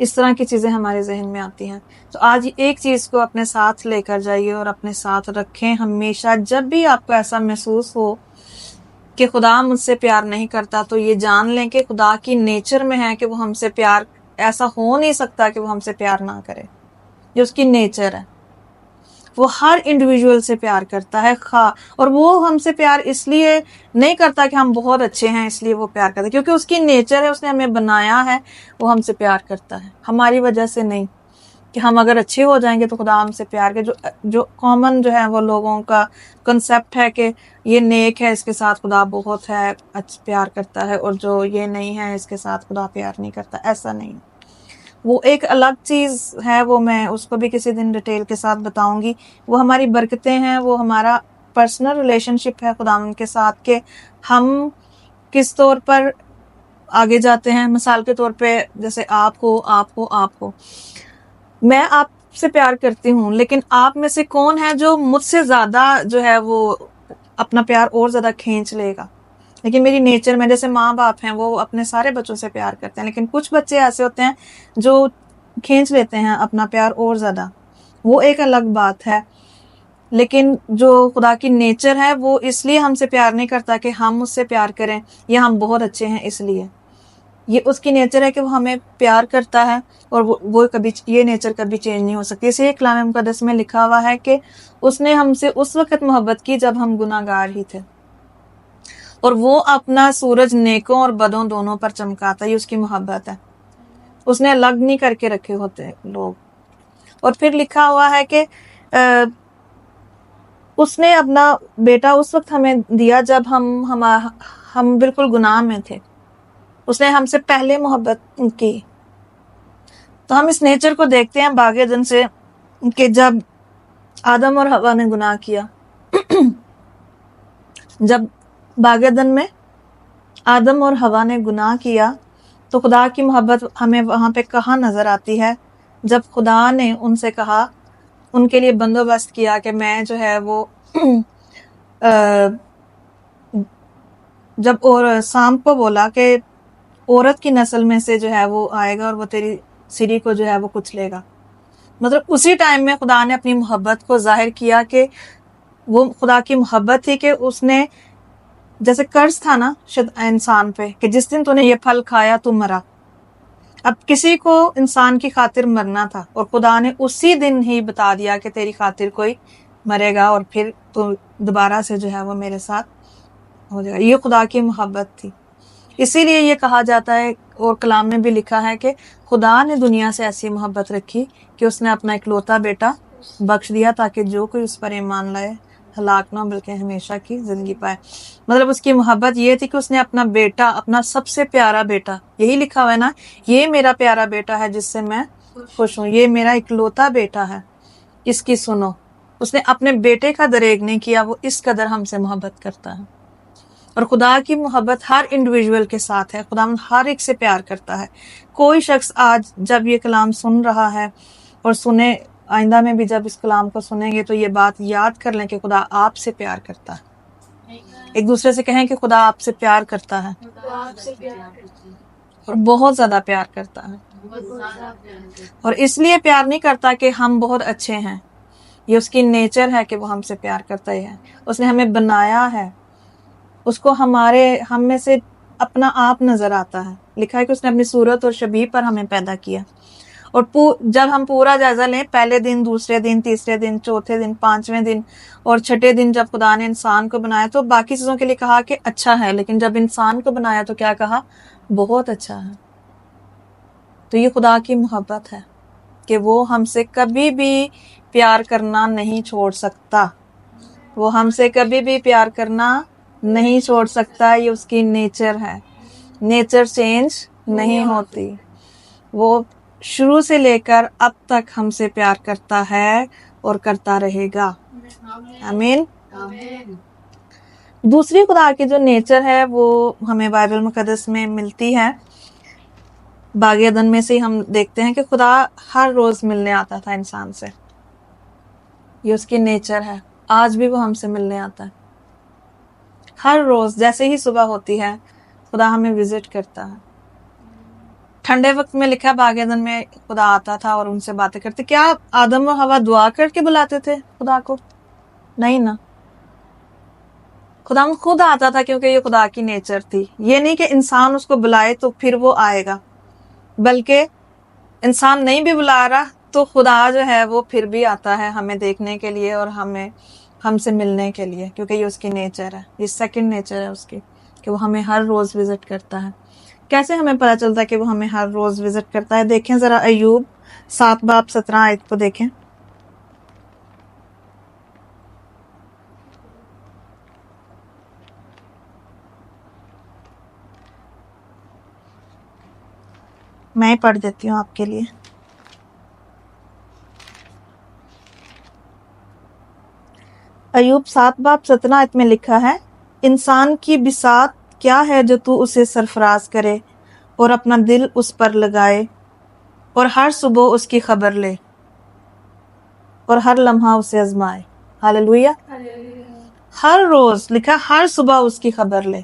اس طرح کی چیزیں ہمارے ذہن میں آتی ہیں. تو آج ایک چیز کو اپنے ساتھ لے کر جائیے اور اپنے ساتھ رکھیں ہمیشہ. جب بھی آپ کو ایسا محسوس ہو کہ خدا مجھ سے پیار نہیں کرتا تو یہ جان لیں کہ خدا کی نیچر میں ہے کہ وہ ہم سے پیار، ایسا ہو نہیں سکتا کہ وہ ہم سے پیار نہ کرے. جو اس کی نیچر ہے، وہ ہر انڈیویجول سے پیار کرتا ہے. اور وہ ہم سے پیار اس لیے نہیں کرتا کہ ہم بہت اچھے ہیں اس لیے وہ پیار کرتا ہے، کیونکہ اس کی نیچر ہے، اس نے ہمیں بنایا ہے، وہ ہم سے پیار کرتا ہے، ہماری وجہ سے نہیں کہ ہم اگر اچھے ہو جائیں گے تو خدا ہم سے پیار کے. جو کامن جو ہے وہ لوگوں کا کنسیپٹ ہے کہ یہ نیک ہے اس کے ساتھ خدا بہت ہے پیار کرتا ہے، اور جو یہ نہیں ہے اس کے ساتھ خدا پیار نہیں کرتا. ایسا نہیں، وہ ایک الگ چیز ہے، وہ میں اس کو بھی کسی دن ڈیٹیل کے ساتھ بتاؤں گی. وہ ہماری برکتیں ہیں، وہ ہمارا پرسنل ریلیشن شپ ہے خداوند کے ساتھ کہ ہم کس طور پر آگے جاتے ہیں. مثال کے طور پہ جیسے آپ کو میں آپ سے پیار کرتی ہوں، لیکن آپ میں سے کون ہے جو مجھ سے زیادہ جو ہے وہ اپنا پیار اور زیادہ کھینچ لے گا. لیکن میری نیچر میں، جیسے ماں باپ ہیں وہ اپنے سارے بچوں سے پیار کرتے ہیں، لیکن کچھ بچے ایسے ہوتے ہیں جو کھینچ لیتے ہیں اپنا پیار اور زیادہ، وہ ایک الگ بات ہے. لیکن جو خدا کی نیچر ہے وہ اس لیے ہم سے پیار نہیں کرتا کہ ہم اس سے پیار کریں یا ہم بہت اچھے ہیں اس لیے. یہ اس کی نیچر ہے کہ وہ ہمیں پیار کرتا ہے، اور وہ کبھی یہ نیچر کبھی چینج نہیں ہو سکتی. اسی لیے کلام مقدس میں لکھا ہوا ہے کہ اس نے ہم سے اس وقت محبت کی جب ہم گناہ گار ہی تھے، اور وہ اپنا سورج نیکوں اور بدوں دونوں پر چمکاتا. یہ اس کی محبت ہے، اس نے الگ نہیں کر کے رکھے ہوتے لوگ. اور پھر لکھا ہوا ہے کہ اس نے اپنا بیٹا اس وقت ہمیں دیا جب ہم بالکل گناہ میں تھے. اس نے ہم سے پہلے محبت کی. تو ہم اس نیچر کو دیکھتے ہیں باغ عدن سے کہ جب آدم اور حوا نے گناہ کیا، جب باغ عدن میں آدم اور حوا نے گناہ کیا تو خدا کی محبت ہمیں وہاں پہ کہاں نظر آتی ہے؟ جب خدا نے ان سے کہا، ان کے لیے بندوبست کیا کہ میں جو ہے وہ جب اور سام کو بولا کہ عورت کی نسل میں سے جو ہے وہ آئے گا اور وہ تیری سری کو جو ہے وہ کچلے گا. مطلب اسی ٹائم میں خدا نے اپنی محبت کو ظاہر کیا کہ وہ خدا کی محبت تھی کہ اس نے، جیسے قرض تھا نا انسان پہ کہ جس دن تو نے یہ پھل کھایا تو مرا. اب کسی کو انسان کی خاطر مرنا تھا، اور خدا نے اسی دن ہی بتا دیا کہ تیری خاطر کوئی مرے گا اور پھر تو دوبارہ سے جو ہے وہ میرے ساتھ ہو جائے گا. یہ خدا کی محبت تھی. اسی لیے یہ کہا جاتا ہے اور کلام میں بھی لکھا ہے کہ خدا نے دنیا سے ایسی محبت رکھی کہ اس نے اپنا اکلوتا بیٹا بخش دیا تاکہ جو کوئی اس پر ایمان لائے ہلاک نہ بلکہ ہمیشہ کی زندگی پائے. مطلب اس کی محبت یہ تھی کہ اس نے اپنا بیٹا، اپنا سب سے پیارا بیٹا، یہی لکھا ہوا ہے نا، یہ میرا پیارا بیٹا ہے جس سے میں خوش ہوں، یہ میرا اکلوتا بیٹا ہے، اس کی سنو. اس نے اپنے بیٹے کا دریغ نہیں کیا، وہ اس قدر ہم سے محبت کرتا ہے. اور خدا کی محبت ہر انڈیویجول کے ساتھ ہے. خدا ہر ایک سے پیار کرتا ہے. کوئی شخص آج جب یہ کلام سن رہا ہے اور سنے، آئندہ میں بھی جب اس کلام کو سنیں گے تو یہ بات یاد کر لیں کہ خدا آپ سے پیار کرتا ہے. ایک دوسرے سے کہیں کہ خدا آپ سے پیار کرتا ہے، اور بہت زیادہ پیار کرتا ہے. اور اس لیے پیار نہیں کرتا کہ ہم بہت اچھے ہیں، یہ اس کی نیچر ہے کہ وہ ہم سے پیار کرتا ہی ہے. اس نے ہمیں بنایا ہے، اس کو ہم میں سے اپنا آپ نظر آتا ہے. لکھا ہے کہ اس نے اپنی صورت اور شبیہ پر ہمیں پیدا کیا. اور جب ہم پورا جائزہ لیں، پہلے دن، دوسرے دن، تیسرے دن، چوتھے دن، پانچویں دن اور چھٹے دن جب خدا نے انسان کو بنایا تو باقی چیزوں کے لیے کہا کہ اچھا ہے، لیکن جب انسان کو بنایا تو کیا کہا؟ بہت اچھا ہے. تو یہ خدا کی محبت ہے کہ وہ ہم سے کبھی بھی پیار کرنا نہیں چھوڑ سکتا. وہ ہم سے کبھی بھی پیار کرنا نہیں چھوڑ سکتا. یہ اس کی نیچر ہے. نیچر چینج نہیں ہوتی. وہ شروع سے لے کر اب تک ہم سے پیار کرتا ہے اور کرتا رہے گا. آمین. دوسری خدا کی جو نیچر ہے وہ ہمیں بائبل مقدس میں ملتی ہے. باغ عدن میں سے ہم دیکھتے ہیں کہ خدا ہر روز ملنے آتا تھا انسان سے. یہ اس کی نیچر ہے. آج بھی وہ ہم سے ملنے آتا ہے. ہر روز جیسے ہی صبح ہوتی ہے خدا ہمیں وزٹ کرتا ہے. ٹھنڈے وقت میں لکھا باغ عدن میں خدا آتا تھا اور ان سے باتیں کرتے. کیا آدم و حوا دعا کر کے بلاتے تھے خدا کو؟ نہیں نا، خدا خود آتا تھا کیونکہ یہ خدا کی نیچر تھی. یہ نہیں کہ انسان اس کو بلائے تو پھر وہ آئے گا، بلکہ انسان نہیں بھی بلا رہا تو خدا جو ہے وہ پھر بھی آتا ہے ہمیں دیکھنے کے لیے اور ہم سے ملنے کے لیے، کیونکہ یہ اس کی نیچر ہے، یہ سیکنڈ نیچر ہے اس کی کہ وہ ہمیں ہر روز وزٹ کرتا ہے. کیسے ہمیں پتہ چلتا ہے کہ وہ ہمیں ہر روز وزٹ کرتا ہے؟ دیکھیں ذرا ایوب 7 باب 17 آیت کو دیکھیں. میں پڑھ دیتی ہوں آپ کے لیے. ایوب 7 باب 17 آیت میں لکھا ہے، انسان کی بساط کیا ہے جو تو اسے سرفراز کرے اور اپنا دل اس پر لگائے، اور ہر صبح اس کی خبر لے اور ہر لمحہ اسے آزمائے. ہاللویا. ہر روز لکھا، ہر صبح اس کی خبر لے.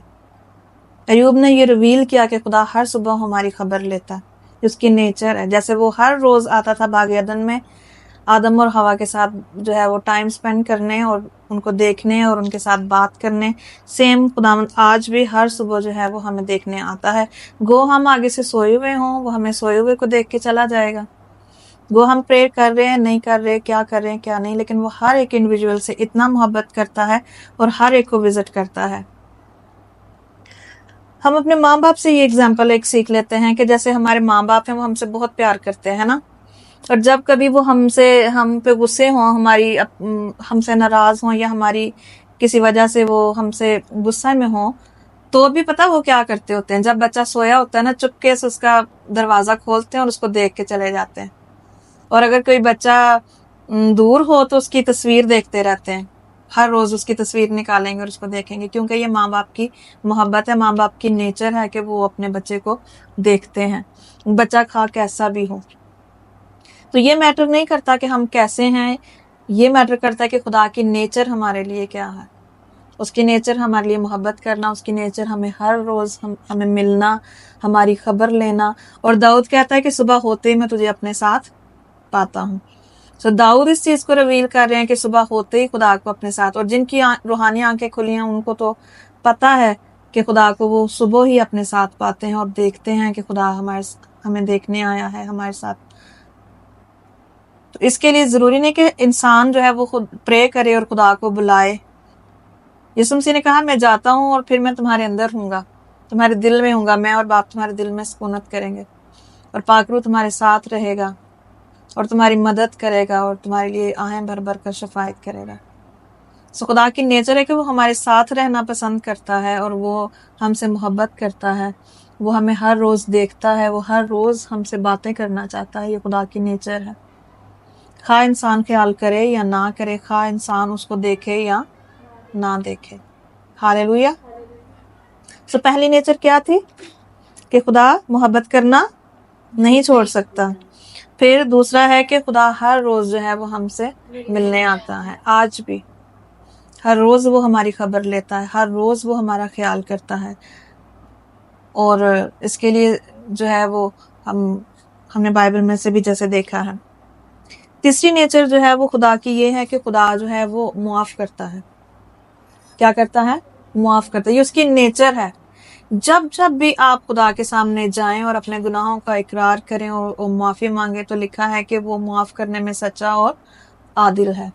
ایوب نے یہ ریویل کیا کہ خدا ہر صبح ہماری خبر لیتا ہے، اس کی نیچر ہے. جیسے وہ ہر روز آتا تھا باغ عدن میں آدم اور حوا کے ساتھ جو ہے وہ ٹائم سپینڈ کرنے اور ان کو دیکھنے اور ان کے ساتھ بات کرنے، سیم خداوند آج بھی ہر صبح جو ہے وہ ہمیں دیکھنے آتا ہے. گو ہم آگے سے سوئے ہوئے ہوں، وہ ہمیں سوئے ہوئے کو دیکھ کے چلا جائے گا. گو ہم پریئر کر رہے ہیں، نہیں کر رہے، کیا کر رہے ہیں کیا نہیں، لیکن وہ ہر ایک انڈیویجول سے اتنا محبت کرتا ہے اور ہر ایک کو وزٹ کرتا ہے. ہم اپنے ماں باپ سے یہ اگزامپل ایک سیکھ لیتے ہیں کہ جیسے ہمارے ماں باپ ہیں وہ ہم سے بہت پیار کرتے ہیں نا، اور جب کبھی وہ ہم پہ غصے ہوں، ہم سے ناراض ہوں یا ہماری کسی وجہ سے وہ ہم سے غصہ میں ہوں، تو بھی پتہ وہ کیا کرتے ہوتے ہیں؟ جب بچہ سویا ہوتا ہے نا، چپکے سے اس کا دروازہ کھولتے ہیں اور اس کو دیکھ کے چلے جاتے ہیں. اور اگر کوئی بچہ دور ہو تو اس کی تصویر دیکھتے رہتے ہیں، ہر روز اس کی تصویر نکالیں گے اور اس کو دیکھیں گے، کیونکہ یہ ماں باپ کی محبت ہے، ماں باپ کی نیچر ہے کہ وہ اپنے بچے کو دیکھتے ہیں، بچہ کھا کیسا بھی ہو. تو یہ میٹر نہیں کرتا کہ ہم کیسے ہیں، یہ میٹر کرتا ہے کہ خدا کی نیچر ہمارے لیے کیا ہے. اس کی نیچر ہمارے لیے محبت کرنا، اس کی نیچر ہمیں ہر روز ہمیں ملنا، ہماری خبر لینا. اور داؤد کہتا ہے کہ صبح ہوتے ہی میں تجھے اپنے ساتھ پاتا ہوں. داؤد اس چیز کو ریویل کر رہے ہیں کہ صبح ہوتے ہی خدا کو اپنے ساتھ، اور جن کی روحانی آنکھیں کھلی ہیں ان کو تو پتا ہے کہ خدا کو وہ صبح ہی اپنے ساتھ پاتے ہیں اور دیکھتے ہیں کہ خدا ہمیں دیکھنے آیا ہے ہمارے ساتھ. تو اس کے لیے ضروری نہیں کہ انسان جو ہے وہ خود پرے کرے اور خدا کو بلائے. یسوع مسیح نے کہا میں جاتا ہوں اور پھر میں تمہارے اندر ہوں گا، تمہارے دل میں ہوں گا، میں اور باپ تمہارے دل میں سکونت کریں گے، اور پاک روح تمہارے ساتھ رہے گا اور تمہاری مدد کرے گا اور تمہارے لیے آہیں بھر بھر کر شفاعت کرے گا. خدا کی نیچر ہے کہ وہ ہمارے ساتھ رہنا پسند کرتا ہے اور وہ ہم سے محبت کرتا ہے، وہ ہمیں ہر روز دیکھتا ہے، وہ ہر روز ہم سے باتیں کرنا چاہتا ہے. یہ خدا کی نیچر ہے، خواہ انسان خیال کرے یا نہ کرے، خواہ انسان اس کو دیکھے یا نہ دیکھے. ہاللویا. سو پہلی نیچر کیا تھی؟ کہ خدا محبت کرنا نہیں چھوڑ سکتا. پھر دوسرا ہے کہ خدا ہر روز جو ہے وہ ہم سے ملنے آتا ہے، آج بھی ہر روز وہ ہماری خبر لیتا ہے، ہر روز وہ ہمارا خیال کرتا ہے. اور اس کے لیے جو ہے وہ ہم نے بائبل میں سے بھی جیسے دیکھا ہے. تیسری نیچر جو ہے وہ خدا کی یہ ہے کہ خدا جو ہے وہ معاف کرتا ہے. کیا کرتا ہے؟ معاف کرتا ہے. یہ اس کی نیچر ہے. جب بھی آپ خدا کے سامنے جائیں اور اپنے گناہوں کا اقرار کریں اور معافی مانگیں تو لکھا ہے کہ وہ معاف کرنے میں سچا اور عادل ہے.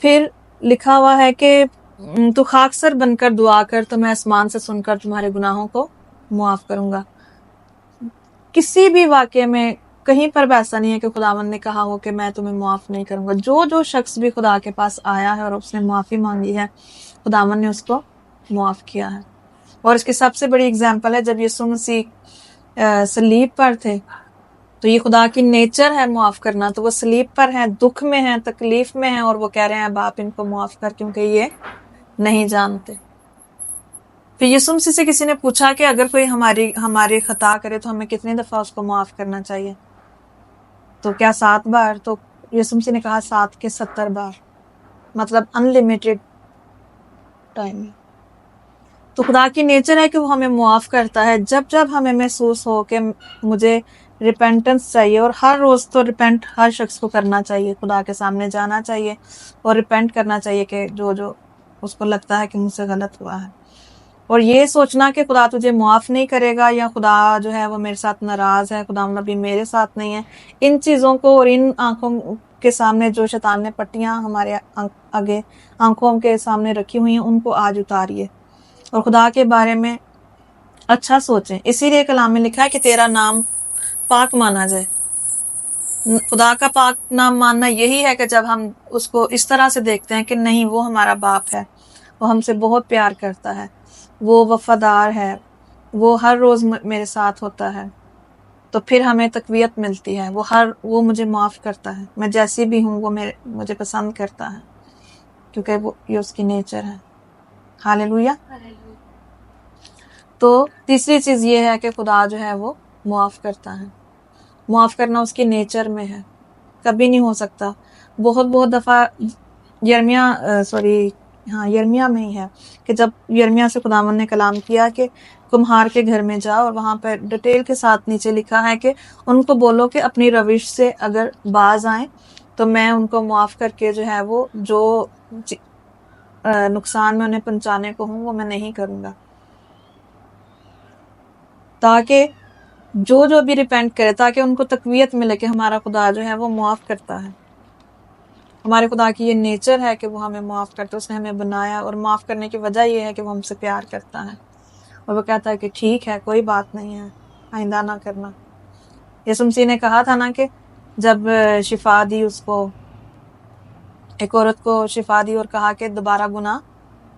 پھر لکھا ہوا ہے کہ تو خاکسر بن کر دعا کر تو میں آسمان سے سن کر تمہارے گناہوں کو معاف کروں گا. کسی بھی واقعے میں کہیں پر بھی ایسا نہیں ہے کہ خداوند نے کہا ہو کہ میں تمہیں معاف نہیں کروں گا. جو شخص بھی خدا کے پاس آیا ہے اور اس نے معافی مانگی ہے، خداوند نے اس کو معاف کیا ہے. اور اس کی سب سے بڑی اگزامپل ہے جب یسوع مسیح صلیب پر تھے، تو یہ خدا کی نیچر ہے معاف کرنا. تو وہ صلیب پر ہیں، دکھ میں ہیں، تکلیف میں ہیں، اور وہ کہہ رہے ہیں باپ ان کو معاف کر کیونکہ یہ نہیں جانتے. پھر یسوع مسیح سے کسی نے پوچھا کہ اگر کوئی ہماری خطا کرے تو ہمیں کتنی دفعہ اس کو معاف کرنا چاہیے؟ تو کیا 7 بار؟ تو یسوع مسیح نے کہا 7 کے 70 بار، مطلب انلیمیٹڈ ٹائم. تو خدا کی نیچر ہے کہ وہ ہمیں معاف کرتا ہے جب جب ہمیں محسوس ہو کہ مجھے ریپینٹنس چاہیے. اور ہر روز تو ریپینٹ ہر شخص کو کرنا چاہیے, خدا کے سامنے جانا چاہیے اور ریپینٹ کرنا چاہیے کہ جو جو اس کو لگتا ہے کہ مجھ سے غلط ہوا ہے. اور یہ سوچنا کہ خدا تجھے معاف نہیں کرے گا یا خدا جو ہے وہ میرے ساتھ ناراض ہے, خدا نبی میرے ساتھ نہیں ہے, ان چیزوں کو اور ان آنکھوں کے سامنے جو شیطان نے پٹیاں ہمارے آگے آنکھوں کے سامنے رکھی ہوئی ہیں ان کو آج اتاریے اور خدا کے بارے میں اچھا سوچیں. اسی لیے کلام میں لکھا ہے کہ تیرا نام پاک مانا جائے. خدا کا پاک نام ماننا یہی ہے کہ جب ہم اس کو اس طرح سے دیکھتے ہیں کہ نہیں وہ ہمارا باپ ہے, وہ ہم سے بہت پیار کرتا ہے, وہ وفادار ہے, وہ ہر روز میرے ساتھ ہوتا ہے, تو پھر ہمیں تقویت ملتی ہے. وہ مجھے معاف کرتا ہے, میں جیسی بھی ہوں وہ مجھے پسند کرتا ہے کیونکہ یہ اس کی نیچر ہے. ہاللیلویا. تو تیسری چیز یہ ہے کہ خدا جو ہے وہ معاف کرتا ہے. معاف کرنا اس کی نیچر میں ہے, کبھی نہیں ہو سکتا. بہت دفعہ یرمیا میں ہی ہے کہ جب یرمیا سے خداوند نے کلام کیا کہ کمہار کے گھر میں جاؤ, اور وہاں پہ ڈیٹیل کے ساتھ نیچے لکھا ہے کہ ان کو بولو کہ اپنی روش سے اگر باز آئیں تو میں ان کو معاف کر کے جو ہے وہ جو نقصان میں انہیں پہنچانے کو ہوں وہ میں نہیں کروں گا, تاکہ جو بھی ریپینٹ کرے تاکہ ان کو تقویت ملے کہ ہمارا خدا جو ہے وہ معاف کرتا ہے. ہمارے خدا کی یہ نیچر ہے کہ وہ ہمیں معاف کرتا ہے. اس نے ہمیں بنایا اور معاف کرنے کی وجہ یہ ہے کہ وہ ہم سے پیار کرتا ہے اور وہ کہتا ہے کہ ٹھیک ہے کوئی بات نہیں ہے, آئندہ نہ کرنا. یسوع مسیح نے کہا تھا نا کہ جب شفا دی اس کو, ایک عورت کو شفا دی اور کہا کہ دوبارہ گناہ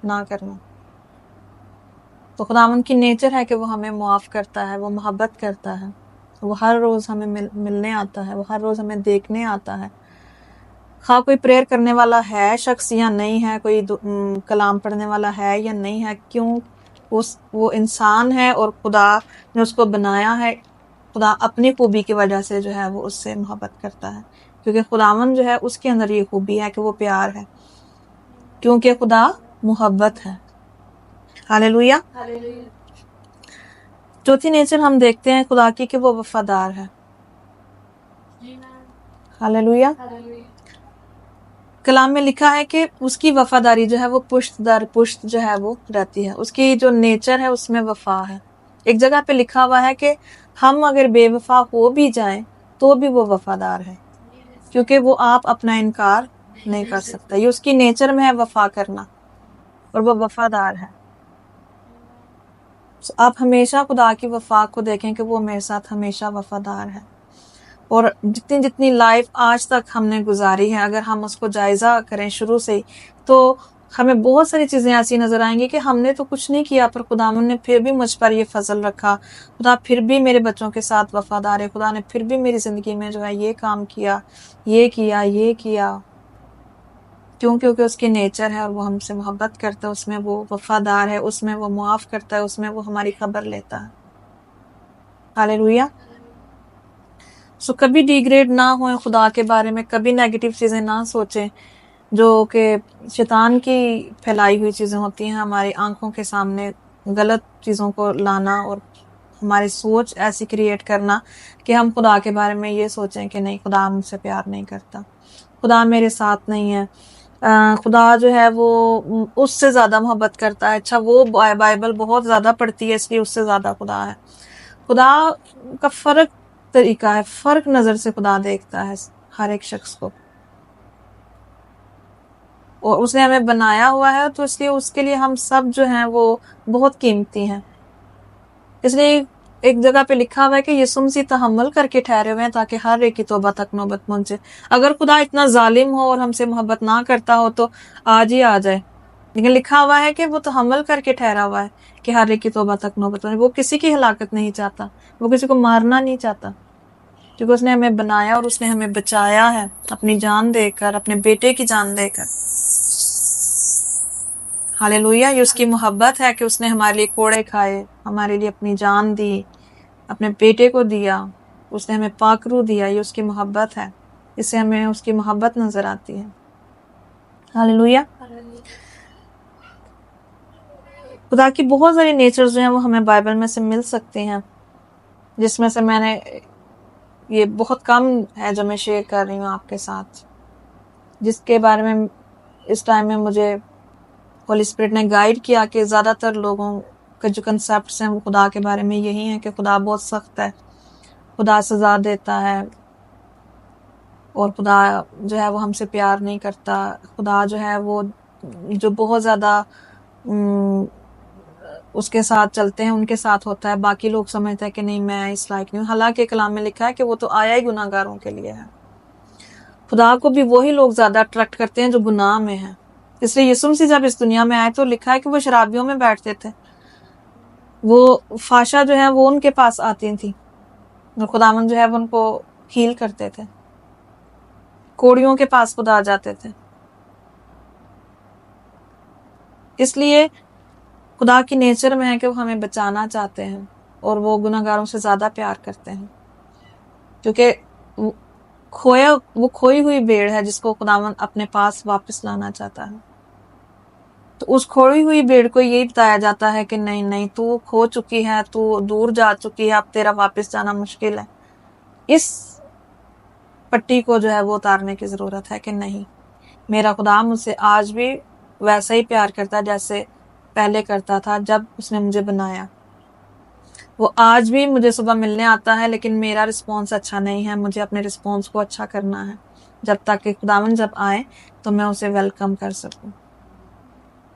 نہ کرنا. تو خداوند کی نیچر ہے کہ وہ ہمیں معاف کرتا ہے, وہ محبت کرتا ہے, وہ ہر روز ہمیں ملنے آتا ہے, وہ ہر روز ہمیں دیکھنے آتا ہے. خواہ کوئی پریئر کرنے والا ہے شخص یا نہیں ہے, کوئی کلام پڑھنے والا ہے یا نہیں ہے, کیوں وہ انسان ہے اور خدا نے اس کو بنایا ہے. خدا اپنی خوبی کی وجہ سے جو ہے وہ اس سے محبت کرتا ہے, کیونکہ خداوند جو ہے اس کے اندر یہ خوبی ہے کہ وہ پیار ہے, کیونکہ خدا محبت ہے. ہاللیلویا. چوتھی نیچر ہم دیکھتے ہیں خدا کی کہ وہ وفادار ہے. ہاللیلویا. کلام میں لکھا ہے کہ اس کی وفاداری جو ہے وہ پشت در پشت جو ہے وہ رہتی ہے. اس کی جو نیچر ہے اس میں وفا ہے. ایک جگہ پہ لکھا ہوا ہے کہ ہم اگر بے وفا ہو بھی جائیں تو بھی وہ وفادار ہے, کیونکہ وہ آپ اپنا انکار نہیں کر سکتا. یہ اس کی نیچر میں ہے وفا کرنا, اور وہ وفادار ہے. آپ ہمیشہ خدا کی وفا کو دیکھیں کہ وہ میرے ساتھ ہمیشہ وفادار ہے. اور جتنی لائف آج تک ہم نے گزاری ہے, اگر ہم اس کو جائزہ کریں شروع سے ہی, تو ہمیں بہت ساری چیزیں ایسی نظر آئیں گی کہ ہم نے تو کچھ نہیں کیا پر خداوند نے پھر بھی مجھ پر یہ فضل رکھا, خدا پھر بھی میرے بچوں کے ساتھ وفادار ہے, خدا نے پھر بھی میری زندگی میں جو ہے یہ کام کیا, یہ کیا. کیونکہ اس کی نیچر ہے اور وہ ہم سے محبت کرتا ہے, اس میں وہ وفادار ہے, اس میں وہ معاف کرتا ہے, اس میں وہ ہماری خبر لیتا ہے. ہاللیلویا. کبھی ڈیگریڈ نہ ہوئیں خدا کے بارے میں, کبھی نیگیٹو چیزیں نہ سوچیں جو کہ شیطان کی پھیلائی ہوئی چیزیں ہوتی ہیں, ہماری آنکھوں کے سامنے غلط چیزوں کو لانا اور ہماری سوچ ایسی کریٹ کرنا کہ ہم خدا کے بارے میں یہ سوچیں کہ نہیں خدا مجھ سے پیار نہیں کرتا, خدا میرے ساتھ نہیں ہے, خدا جو ہے وہ اس سے زیادہ محبت کرتا ہے. اچھا وہ بائبل بہت زیادہ پڑھتی ہے اس لیے اس سے زیادہ خدا ہے. خدا کا فرق طریقہ ہے, فرق نظر سے خدا دیکھتا ہے ہر ایک شخص کو, اور اس نے ہمیں بنایا ہوا ہے, تو اس لیے اس کے لیے ہم سب جو ہیں وہ بہت قیمتی ہیں. اس لیے ایک جگہ پہ لکھا ہوا ہے کہ یسوع مسیح تحمل کر کے ٹھہرے ہوئے ہیں تاکہ ہر ایک کی توبہ تک نوبت پہنچے. اگر خدا اتنا ظالم ہو اور ہم سے محبت نہ کرتا ہو تو آج ہی آ جائے, لیکن لکھا ہوا ہے کہ وہ تحمل کر کے ٹھہرا ہوا ہے کہ ہر ایک کی توبہ تک نوبت پہنچے. وہ کسی کی ہلاکت نہیں چاہتا, وہ کسی کو مارنا نہیں چاہتا, کیونکہ اس نے ہمیں بنایا اور اس نے ہمیں بچایا ہے اپنی جان دے کر, اپنے بیٹے کی جان دے کر. ہاللیلویا. یہ اس کی محبت ہے کہ اس نے ہمارے لیے کوڑے کھائے, ہمارے لیے اپنی جان دی, اپنے بیٹے کو دیا, اس نے ہمیں پاک روح دیا. یہ اس کی محبت ہے, اس سے ہمیں اس کی محبت نظر آتی ہے. ہاللیلویا. خدا کی بہت ساری نیچرز جو ہیں وہ ہمیں بائبل میں سے مل سکتے ہیں، جس میں سے میں نے یہ بہت کم ہے جو میں شیئر کر رہی ہوں آپ کے ساتھ، جس کے بارے میں اس ٹائم میں مجھے ہولی اسپرٹ نے گائیڈ کیا کہ زیادہ تر لوگوں کے جو کنسیپٹس ہیں وہ خدا کے بارے میں یہی ہیں کہ خدا بہت سخت ہے، خدا سزا دیتا ہے، اور خدا جو ہے وہ ہم سے پیار نہیں کرتا، خدا جو ہے وہ جو بہت زیادہ اس کے ساتھ چلتے ہیں ان کے ساتھ ہوتا ہے، باقی لوگ سمجھتے ہیں کہ نہیں میں اس لائق نہیں ہوں، حالانکہ کلام میں لکھا ہے کہ وہ تو آیا ہی گناہ گاروں کے لیے ہے۔ خدا کو بھی وہی لوگ زیادہ اٹریکٹ کرتے ہیں جو گناہ میں ہیں، اس لیے یسوع مسیح جب اس دنیا میں آئے تو لکھا ہے کہ وہ شرابیوں میں بیٹھتے تھے، وہ فاشا جو ہے وہ ان کے پاس آتی تھی اور خداوند جو ہے وہ ان کو ہیل کرتے تھے، کوڑیوں کے پاس خدا آ جاتے تھے۔ اس لیے خدا کی نیچر میں ہے کہ وہ ہمیں بچانا چاہتے ہیں اور وہ گناہ گاروں سے زیادہ پیار کرتے ہیں، کیونکہ وہ کھوئی ہوئی بھیڑ ہے جس کو خداوند اپنے پاس واپس لانا چاہتا ہے۔ تو اس کھوئی ہوئی بھیڑ کو یہی بتایا جاتا ہے کہ نہیں نہیں تو کھو چکی ہے، تو دور جا چکی ہے، اب تیرا واپس جانا مشکل ہے۔ اس پٹی کو جو ہے وہ اتارنے کی ضرورت ہے کہ نہیں، میرا خدا مجھ سے آج بھی ویسا ہی پیار کرتا ہے جیسے پہلے کرتا تھا جب اس نے مجھے بنایا۔ وہ آج بھی مجھے صبح ملنے آتا ہے، لیکن میرا رسپانس اچھا نہیں ہے، مجھے اپنے رسپانس کو اچھا کرنا ہے جب تک کہ خداوند جب آئے تو میں اسے ویلکم کر سکوں،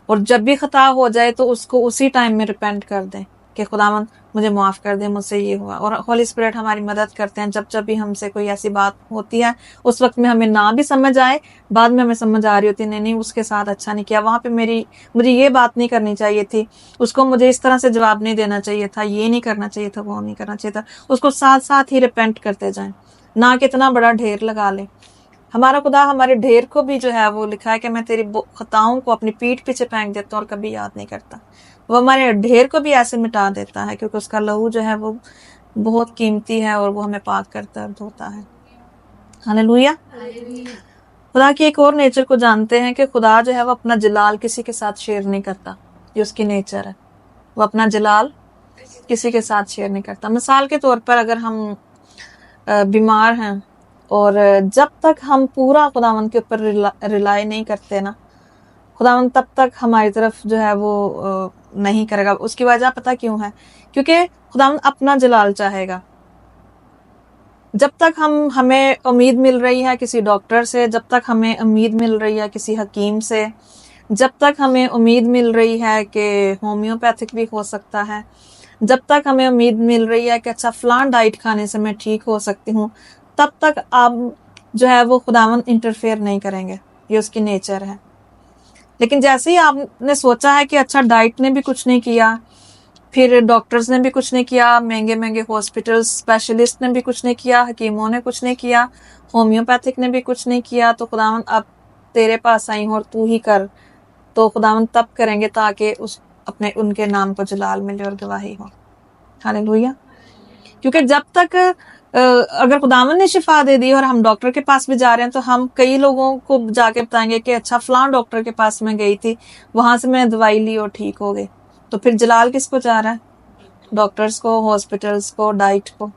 اور جب بھی خطا ہو جائے تو اس کو اسی ٹائم میں ریپینٹ کر دیں کہ خداوند مجھے معاف کر دے، مجھ سے یہ ہوا۔ اور ہولی اسپرٹ ہماری مدد کرتے ہیں جب بھی ہم سے کوئی ایسی بات ہوتی ہے، اس وقت میں ہمیں نہ بھی سمجھ آئے، بعد میں ہمیں سمجھ آ رہی ہوتی ہے نہیں اس کے ساتھ اچھا نہیں کیا، وہاں پہ مجھے یہ بات نہیں کرنی چاہیے تھی، اس کو مجھے اس طرح سے جواب نہیں دینا چاہیے تھا، یہ نہیں کرنا چاہیے تھا، وہ نہیں کرنا چاہیے تھا، اس کو ساتھ ساتھ ہی ریپینٹ کرتے جائیں، نہ کہ اتنا بڑا ڈھیر لگا لیں۔ ہمارا خدا ہمارے ڈھیر کو بھی جو ہے وہ لکھا ہے کہ میں تیری خطاؤں کو اپنی پیٹھ پیچھے پھینک دیتا ہوں اور کبھی یاد نہیں کرتا۔ وہ ہمارے ڈھیر کو بھی ایسے مٹا دیتا ہے کیونکہ اس کا لہو جو ہے وہ بہت قیمتی ہے اور وہ ہمیں پاک کرتا ہوتا ہے۔ ہاللیلویا۔ خدا کی ایک اور نیچر کو جانتے ہیں کہ خدا جو ہے وہ اپنا جلال کسی کے ساتھ شیئر نہیں کرتا، یہ اس کی نیچر ہے، وہ اپنا جلال کسی کے ساتھ شیئر نہیں کرتا۔ مثال کے طور پر اگر ہم بیمار ہیں اور جب تک ہم پورا خداوند کے اوپر ریلائی نہیں کرتے نا، خداوند تب تک ہماری طرف جو ہے وہ نہیں کرے گا۔ اس کی وجہ پتہ کیوں ہے؟ کیونکہ خداوند اپنا جلال چاہے گا۔ جب تک ہمیں امید مل رہی ہے کسی ڈاکٹر سے، جب تک ہمیں امید مل رہی ہے کسی حکیم سے، جب تک ہمیں امید مل رہی ہے کہ ہومیوپیتھک بھی ہو سکتا ہے، جب تک ہمیں امید مل رہی ہے کہ اچھا فلان ڈائٹ کھانے سے میں ٹھیک ہو سکتی ہوں، تب تک آپ جو ہے وہ خداوند انٹرفیئر نہیں کریں گے، یہ اس کی نیچر ہے۔ لیکن جیسے ہی آپ نے سوچا ہے کہ اچھا ڈائٹ نے بھی کچھ نہیں کیا، پھر ڈاکٹرز نے بھی کچھ نہیں کیا، مہنگے مہنگے ہاسپٹل اسپیشلسٹ نے بھی کچھ نہیں کیا، حکیموں نے کچھ نہیں کیا، ہومیوپیتھک نے بھی کچھ نہیں کیا، تو خداوند اب تیرے پاس آئی ہوں اور تو ہی کر، تو خداوند تب کریں گے تاکہ ان کے نام کو جلال ملے اور گواہی ہو۔ ہاللیلویا۔ کیونکہ جب تک اگر خداوند نے شفا دے دی اور ہم ڈاکٹر کے پاس بھی جا رہے ہیں تو ہم کئی لوگوں کو جا کے بتائیں گے کہ اچھا فلان ڈاکٹر کے پاس میں گئی تھی، وہاں سے میں دوائی لی اور ٹھیک ہو گئی، تو پھر جلال کس کو جا رہا ہے؟ ڈاکٹرز کو، ہاسپٹلز کو، ڈائٹ کو۔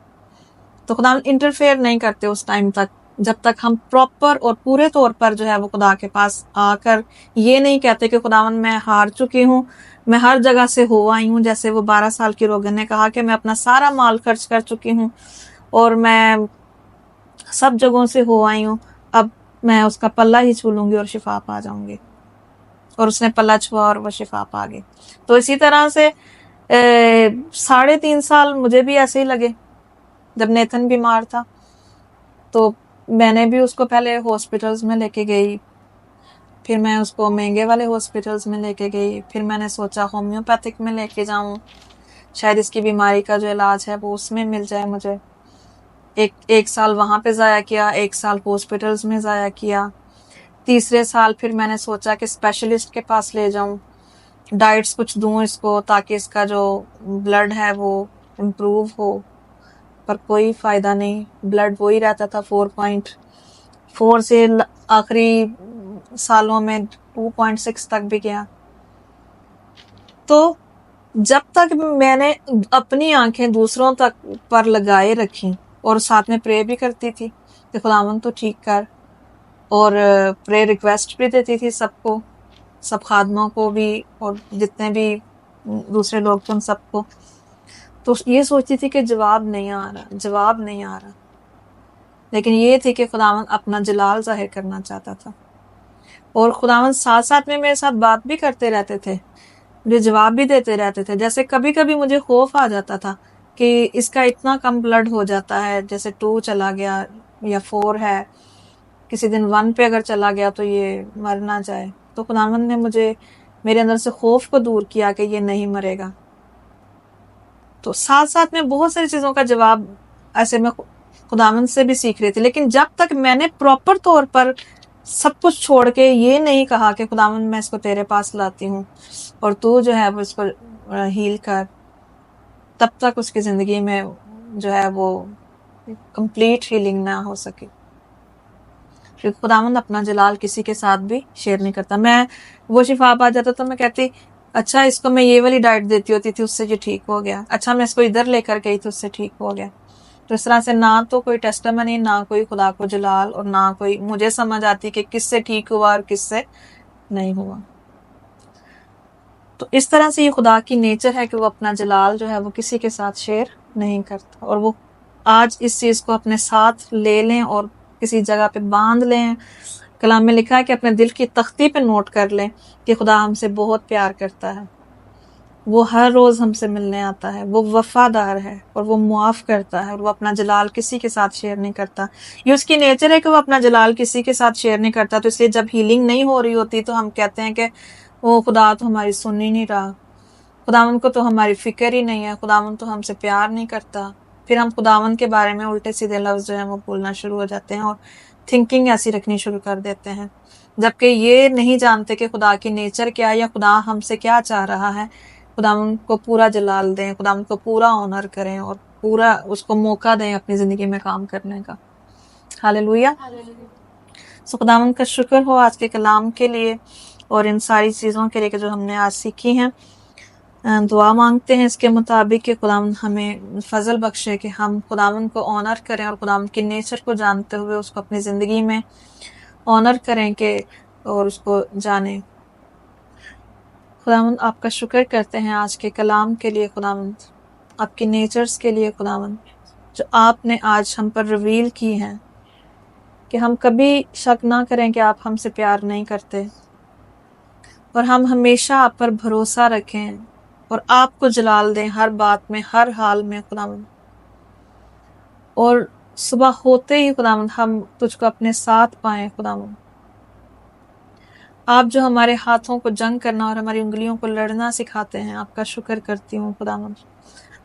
تو خداوند انٹرفیئر نہیں کرتے اس ٹائم تک جب تک ہم پراپر اور پورے طور پر جو ہے وہ خدا کے پاس آ کر یہ نہیں کہتے کہ خداوند میں ہار چکی ہوں، میں ہر جگہ سے ہو آئی ہوں، جیسے وہ 12 سال کی روگن نے کہا کہ میں اپنا سارا مال خرچ کر چکی ہوں اور میں سب جگہوں سے ہو آئی ہوں، اب میں اس کا پلہ ہی چھو لوں گی اور شفا پا جاؤں گی، اور اس نے پلہ چھوا اور وہ شفا پا گئی۔ تو اسی طرح سے 3.5 سال مجھے بھی ایسے ہی لگے جب نیتن بیمار تھا، تو میں نے بھی اس کو پہلے ہاسپٹلز میں لے کے گئی، پھر میں اس کو مہنگے والے ہاسپٹلز میں لے کے گئی، پھر میں نے سوچا ہومیوپیتھک میں لے کے جاؤں، شاید اس کی بیماری کا جو علاج ہے وہ اس میں مل جائے مجھے۔ ایک سال وہاں پہ ضائع کیا، 1 سال ہاسپٹلز میں ضائع کیا، تیسرے سال پھر میں نے سوچا کہ اسپیشلسٹ کے پاس لے جاؤں، ڈائٹس کچھ دوں اس کو تاکہ اس کا جو بلڈ ہے وہ امپروو ہو، پر کوئی فائدہ نہیں، بلڈ وہی رہتا تھا 4.4 سے آخری سالوں میں 2.6 تک بھی گیا۔ تو جب تک میں نے اپنی آنکھیں دوسروں تک پر لگائے رکھی اور ساتھ میں پرے بھی کرتی تھی کہ خداوند تو ٹھیک کر، اور پرے ریکویسٹ بھی دیتی تھی سب کو، سب خادموں کو بھی اور جتنے بھی دوسرے لوگ تھے ان سب کو، تو یہ سوچتی تھی کہ جواب نہیں آ رہا، لیکن یہ تھی کہ خداوند اپنا جلال ظاہر کرنا چاہتا تھا، اور خداوند ساتھ ساتھ میں میرے ساتھ بات بھی کرتے رہتے تھے، مجھے جواب بھی دیتے رہتے تھے۔ جیسے کبھی کبھی مجھے خوف آ جاتا تھا کہ اس کا اتنا کم بلڈ ہو جاتا ہے، جیسے 2 چلا گیا یا 4 ہے، کسی دن 1 پہ اگر چلا گیا تو یہ مر نہ جائے، تو خداوند نے مجھے میرے اندر سے خوف کو دور کیا کہ یہ نہیں مرے گا۔ تو ساتھ ساتھ میں بہت ساری چیزوں کا جواب ایسے میں خداوند سے بھی سیکھ رہی تھی، لیکن جب تک میں نے پراپر طور پر سب کچھ چھوڑ کے یہ نہیں کہا کہ خداوند میں اس کو تیرے پاس لاتی ہوں اور تو جو ہے وہ اس کو ہیل کر، تب تک اس کی زندگی میں جو ہے وہ کمپلیٹ ہیلنگ نہ ہو سکی، کیونکہ خداوند اپنا جلال کسی کے ساتھ بھی شیئر نہیں کرتا۔ میں وہ شفا پا جاتا تو میں کہتی اچھا اس کو میں یہ والی ڈائٹ دیتی ہوتی تھی، اس سے یہ ٹھیک ہو گیا، اچھا میں اس کو ادھر لے کر گئی تو اس سے ٹھیک ہو گیا۔ تو اس طرح سے نہ تو کوئی ٹیسٹمنی، نہ کوئی خدا کو جلال، اور نہ کوئی مجھے سمجھ آتی کہ کس سے ٹھیک ہوا اور کس سے نہیں ہوا۔ تو اس طرح سے یہ خدا کی نیچر ہے کہ وہ اپنا جلال جو ہے وہ کسی کے ساتھ شیئر نہیں کرتا، اور وہ آج اس چیز کو اپنے ساتھ لے لیں اور کسی جگہ پہ باندھ لیں۔ کلام میں لکھا ہے کہ اپنے دل کی تختی پہ نوٹ کر لیں کہ خدا ہم سے بہت پیار کرتا ہے، وہ ہر روز ہم سے ملنے آتا ہے، وہ وفادار ہے اور وہ معاف کرتا ہے، اور وہ اپنا جلال کسی کے ساتھ شیئر نہیں کرتا۔ یہ اس کی نیچر ہے کہ وہ اپنا جلال کسی کے ساتھ شیئر نہیں کرتا، تو اس لیے جب ہیلنگ نہیں ہو رہی ہوتی تو ہم کہتے ہیں کہ وہ خدا تو ہماری سن ہی نہیں رہا، خداوند کو تو ہماری فکر ہی نہیں ہے، خداوند تو ہم سے پیار نہیں کرتا۔ پھر ہم خداوند کے بارے میں الٹے سیدھے لفظ جو ہیں وہ بولنا شروع ہو جاتے ہیں اور تھنکنگ ایسی رکھنی شروع کر دیتے ہیں، جبکہ یہ نہیں جانتے کہ خدا کی نیچر کیا ہے یا خدا ہم سے کیا چاہ رہا ہے۔ خداوند کو پورا جلال دیں، خداوند کو پورا آنر کریں اور پورا اس کو موقع دیں اپنی زندگی میں کام کرنے کا۔ ہاللیلویہ۔ سو خداوند کا شکر ہو آج کے کلام کے لیے اور ان ساری چیزوں کے لیے کہ جو ہم نے آج سیکھی ہیں۔ دعا مانگتے ہیں اس کے مطابق کہ خداوند ہمیں فضل بخشے کہ ہم خداوند کو آنر کریں اور خداوند کی نیچر کو جانتے ہوئے اس کو اپنی زندگی میں آنر کریں کہ اور اس کو جانیں۔ خداوند آپ کا شکر کرتے ہیں آج کے کلام کے لیے، خداوند آپ کی نیچرز کے لیے، خداوند جو آپ نے آج ہم پر ریویل کی ہیں، کہ ہم کبھی شک نہ کریں کہ آپ ہم سے پیار نہیں کرتے، اور ہم ہمیشہ آپ پر بھروسہ رکھیں اور آپ کو جلال دیں ہر بات میں، ہر حال میں خداوند، اور صبح ہوتے ہی خداوند ہم تجھ کو اپنے ساتھ پائیں خداوند۔ آپ جو ہمارے ہاتھوں کو جنگ کرنا اور ہماری انگلیوں کو لڑنا سکھاتے ہیں، آپ کا شکر کرتی ہوں خداوند۔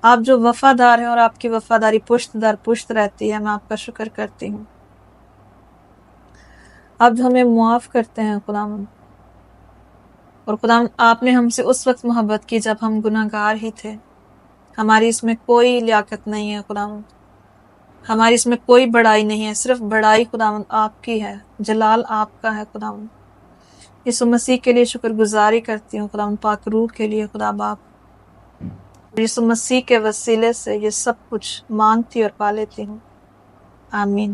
آپ جو وفادار ہیں اور آپ کی وفاداری پشت در پشت رہتی ہے، میں آپ کا شکر کرتی ہوں۔ آپ جو ہمیں معاف کرتے ہیں خداوند، اور خداوند آپ نے ہم سے اس وقت محبت کی جب ہم گناہ گار ہی تھے، ہماری اس میں کوئی لیاقت نہیں ہے خداوند، ہماری اس میں کوئی بڑائی نہیں ہے، صرف بڑائی خداوند آپ کی ہے، جلال آپ کا ہے خداوند۔ یسوع مسیح کے لیے شکر گزاری کرتی ہوں خداوند، پاک روح کے لیے خدا باپ، یسوع مسیح کے وسیلے سے یہ سب کچھ مانگتی اور پا لیتی ہوں، آمین۔